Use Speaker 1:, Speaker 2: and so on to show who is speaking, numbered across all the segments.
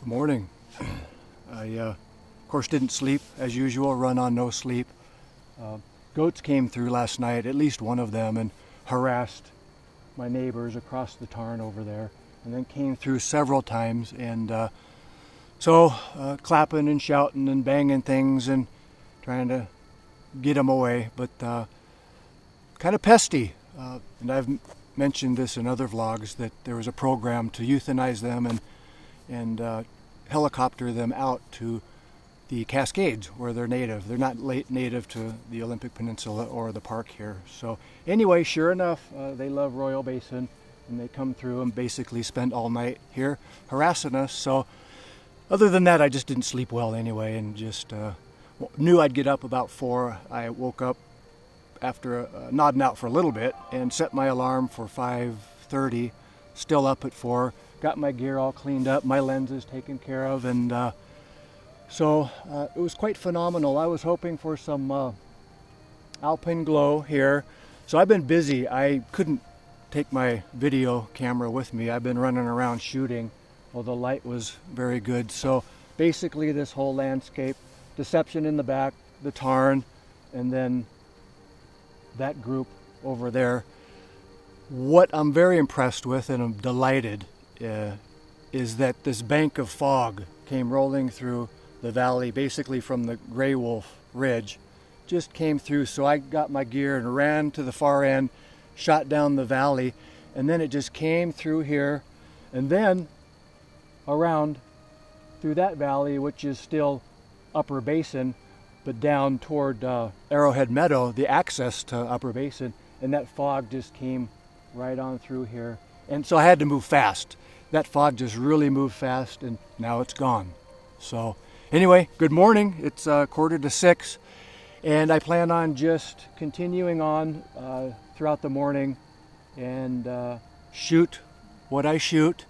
Speaker 1: Morning. I, of course, didn't sleep as usual, run on no sleep. Goats came through last night, at least one of them, and harassed my neighbors across the tarn over there, and then came through several times, and clapping and shouting and banging things and trying to get them away, but kind of pesty. And I've mentioned this in other vlogs that there was a program to euthanize them and helicopter them out to the Cascades where they're native. They're not native to the Olympic Peninsula or the park here. So anyway, sure enough, they love Royal Basin, and they come through and basically spend all night here harassing us. So other than that, I just didn't sleep well anyway, and just knew I'd get up about 4. I woke up after nodding out for a little bit and set my alarm for 5:30, still up at 4. Got my gear all cleaned up, my lenses taken care of, and so it was quite phenomenal. I was hoping for some alpine glow here. So I've been busy. I couldn't take my video camera with me. I've been running around shooting. Well, the light was very good. So basically this whole landscape, Deception in the back, the tarn, and then that group over there. What I'm very impressed with, and I'm delighted, is that this bank of fog came rolling through the valley, basically from the Gray Wolf Ridge, just came through. So I got my gear and ran to the far end, shot down the valley, and then it just came through here, and then around through that valley, which is still Upper Basin, but down toward Arrowhead Meadow, the access to Upper Basin, and that fog just came right on through here. And so I had to move fast. That fog just really moved fast, and now it's gone. So anyway, good morning. It's 5:45, and I plan on just continuing on throughout the morning and shoot what I shoot,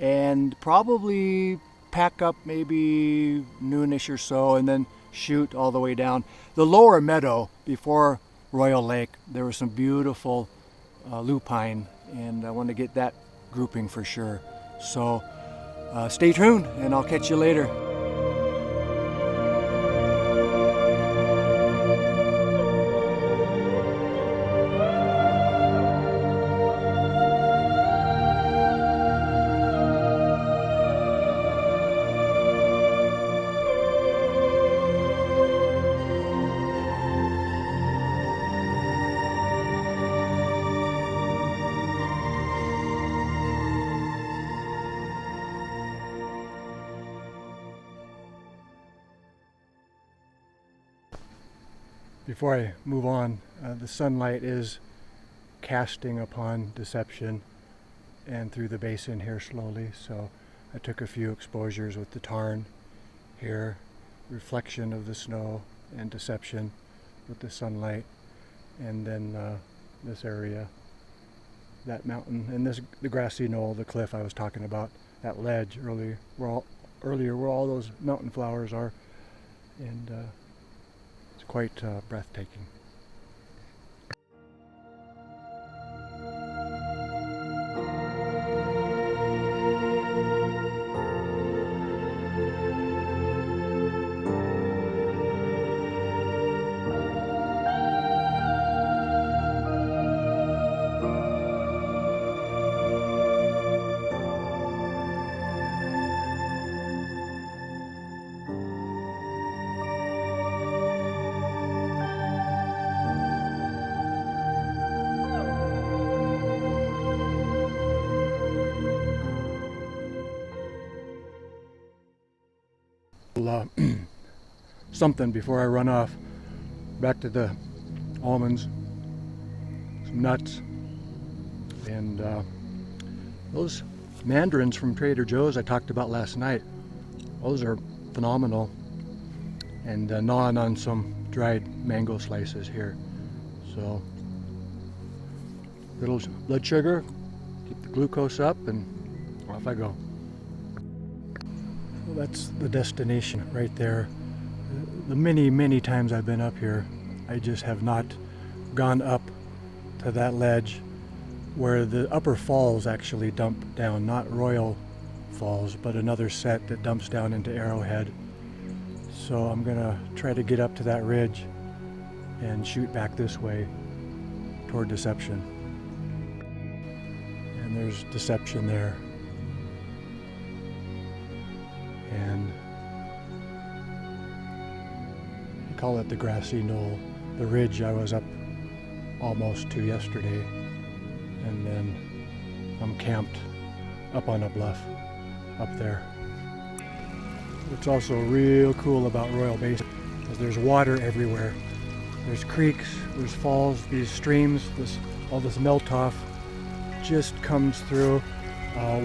Speaker 1: and probably pack up maybe noonish or so, and then shoot all the way down. The lower meadow before Royal Lake, there was some beautiful lupine, and I want to get that grouping for sure. So stay tuned, and I'll catch you later. Before I move on, the sunlight is casting upon Deception and through the basin here slowly, so I took a few exposures with the tarn here, reflection of the snow and Deception with the sunlight, and then this area, that mountain, and this the grassy knoll, the cliff I was talking about, that ledge earlier where all those mountain flowers are, and quite breathtaking. Something before I run off. Back to the almonds, some nuts, and those mandarins from Trader Joe's I talked about last night. Those are phenomenal. And gnawing on some dried mango slices here. So little blood sugar, keep the glucose up, and off I go. Well, that's the destination right there. The many times I've been up here, I just have not gone up to that ledge where the upper falls actually dump down, not Royal falls, but another set that dumps down into Arrowhead. So I'm gonna try to get up to that ridge and shoot back this way toward Deception. And there's Deception there. And I call it the grassy knoll. The ridge I was up almost to yesterday, and then I'm camped up on a bluff up there. What's also real cool about Royal Basin is there's water everywhere. There's creeks, there's falls, these streams, all this melt off just comes through.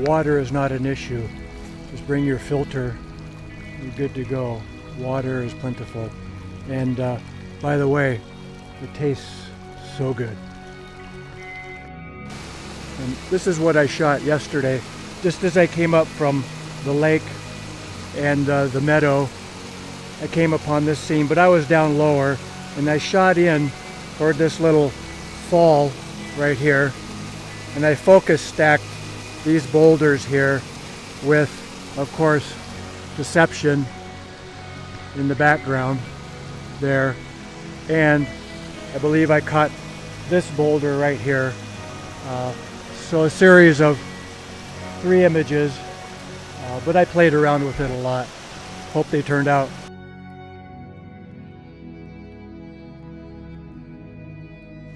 Speaker 1: Water is not an issue. Just bring your filter, you're good to go. Water is plentiful. And by the way, it tastes so good. And this is what I shot yesterday. Just as I came up from the lake and the meadow, I came upon this scene, but I was down lower, and I shot in toward this little fall right here, and I focus stacked these boulders here with, of course, Deception in the background there, and I believe I caught this boulder right here. So a series of 3 images, but I played around with it a lot. Hope they turned out.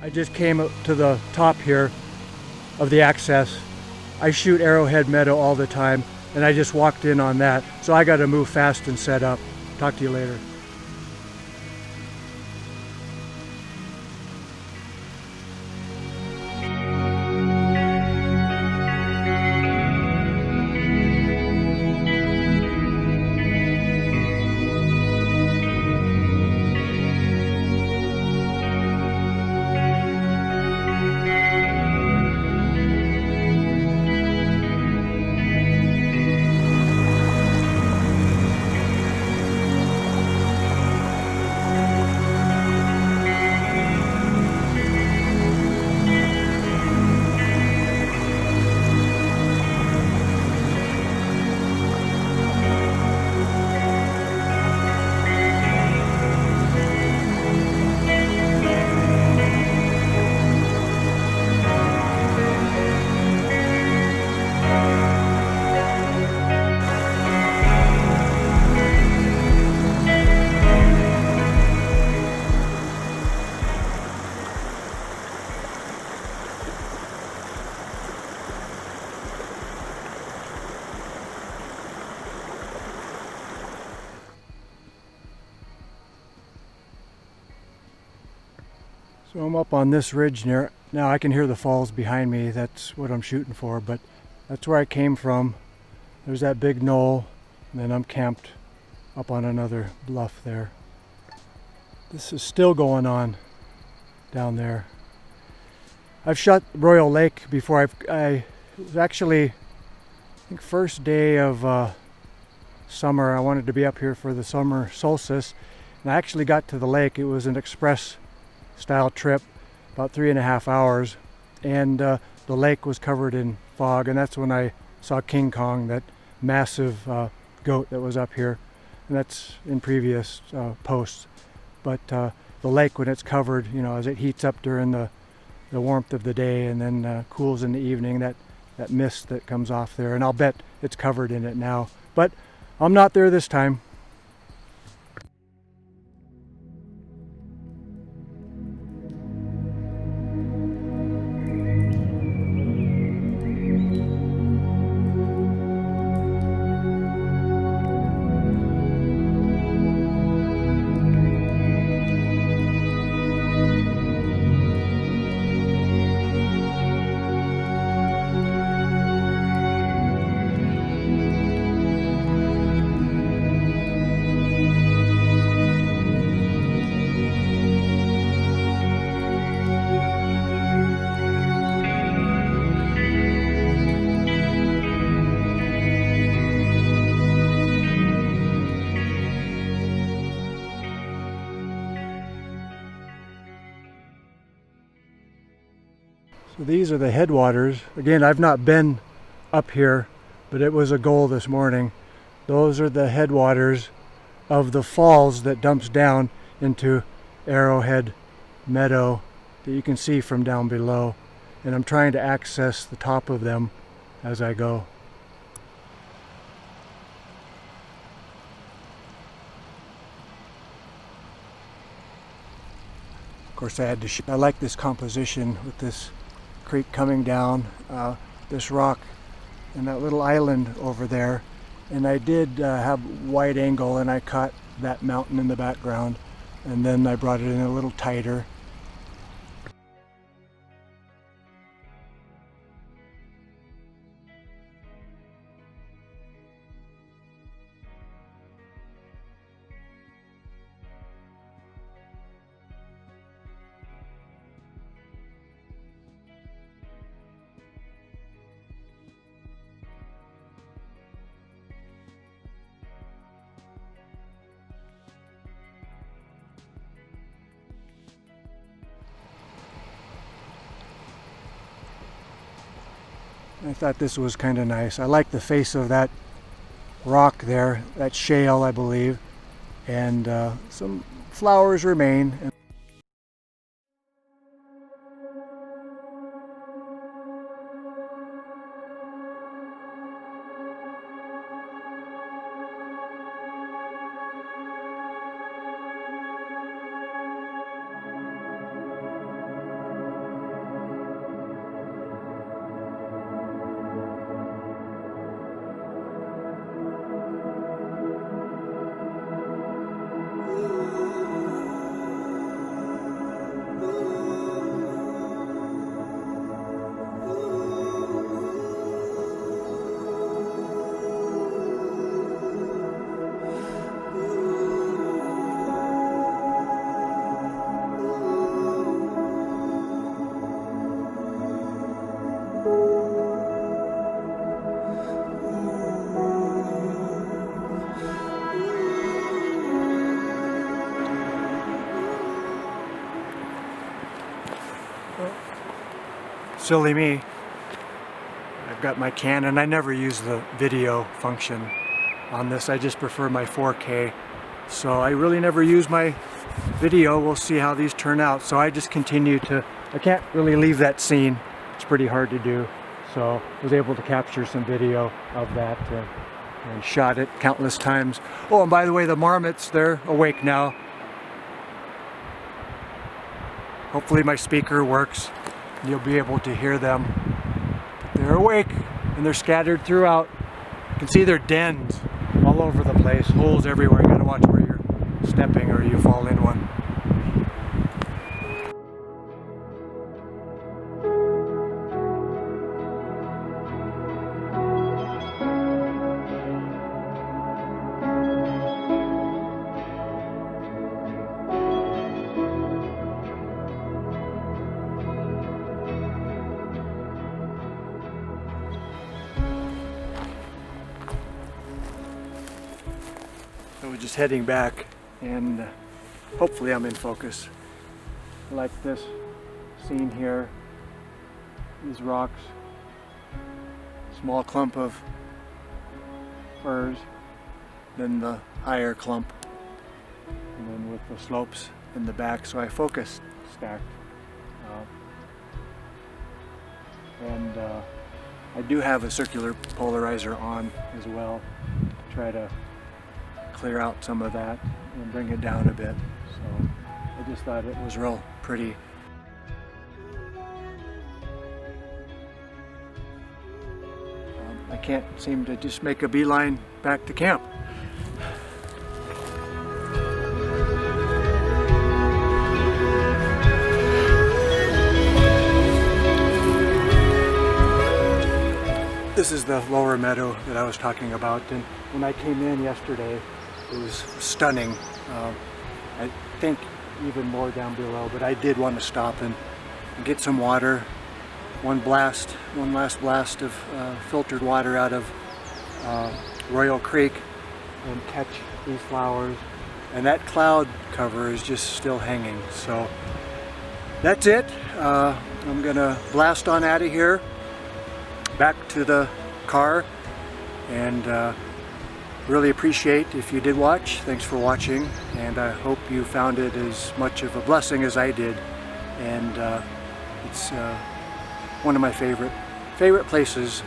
Speaker 1: I just came up to the top here of the access. I shoot Arrowhead Meadow all the time, and I just walked in on that. So I got to move fast and set up. Talk to you later. So I'm up on this ridge near, now I can hear the falls behind me, that's what I'm shooting for, but that's where I came from. There's that big knoll, and then I'm camped up on another bluff there. This is still going on down there. I've shot Royal Lake before. It was actually, I think, first day of summer. I wanted to be up here for the summer solstice, and I actually got to the lake. It was an express style trip, about 3.5 hours, and the lake was covered in fog, and that's when I saw King Kong, that massive goat that was up here, and that's in previous posts. But the lake, when it's covered, you know, as it heats up during the warmth of the day and then cools in the evening, that mist that comes off there, and I'll bet it's covered in it now. But I'm not there this time. So these are the headwaters. Again, I've not been up here but it was a goal this morning. Those are the headwaters of the falls that dumps down into Arrowhead Meadow that you can see from down below. And I'm trying to access the top of them as I go. Of course, I like this composition with this creek coming down, this rock and that little island over there. And I did have wide angle, and I caught that mountain in the background, and then I brought it in a little tighter. I thought this was kind of nice. I like the face of that rock there, that shale, I believe, and some flowers remain. Silly me. I've got my Canon. I never use the video function on this. I just prefer my 4K. So I really never use my video. We'll see how these turn out. So I just continue to, I can't really leave that scene. It's pretty hard to do. So I was able to capture some video of that and shot it countless times. Oh, and by the way, the marmots, they're awake now. Hopefully my speaker works. You'll be able to hear them. They're awake and they're scattered throughout. You can see their dens all over the place, holes everywhere. You gotta watch where you're stepping or you fall in one. So we're just heading back, and hopefully I'm in focus. I like this scene here, these rocks, small clump of firs, then the higher clump, and then with the slopes in the back. So I focus stacked. And I do have a circular polarizer on as well to try to clear out some of that and bring it down a bit. So I just thought it was real pretty. I can't seem to just make a beeline back to camp. This is the lower meadow that I was talking about, and when I came in yesterday, it was stunning. I think even more down below, but I did want to stop and get some water. One last blast of filtered water out of Royal Creek and catch these flowers. And that cloud cover is just still hanging. So that's it. I'm gonna blast on out of here, back to the car, and really appreciate if you did watch. Thanks for watching, and I hope you found it as much of a blessing as I did. And it's one of my favorite places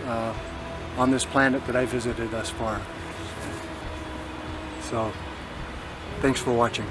Speaker 1: on this planet that I visited thus far. So thanks for watching.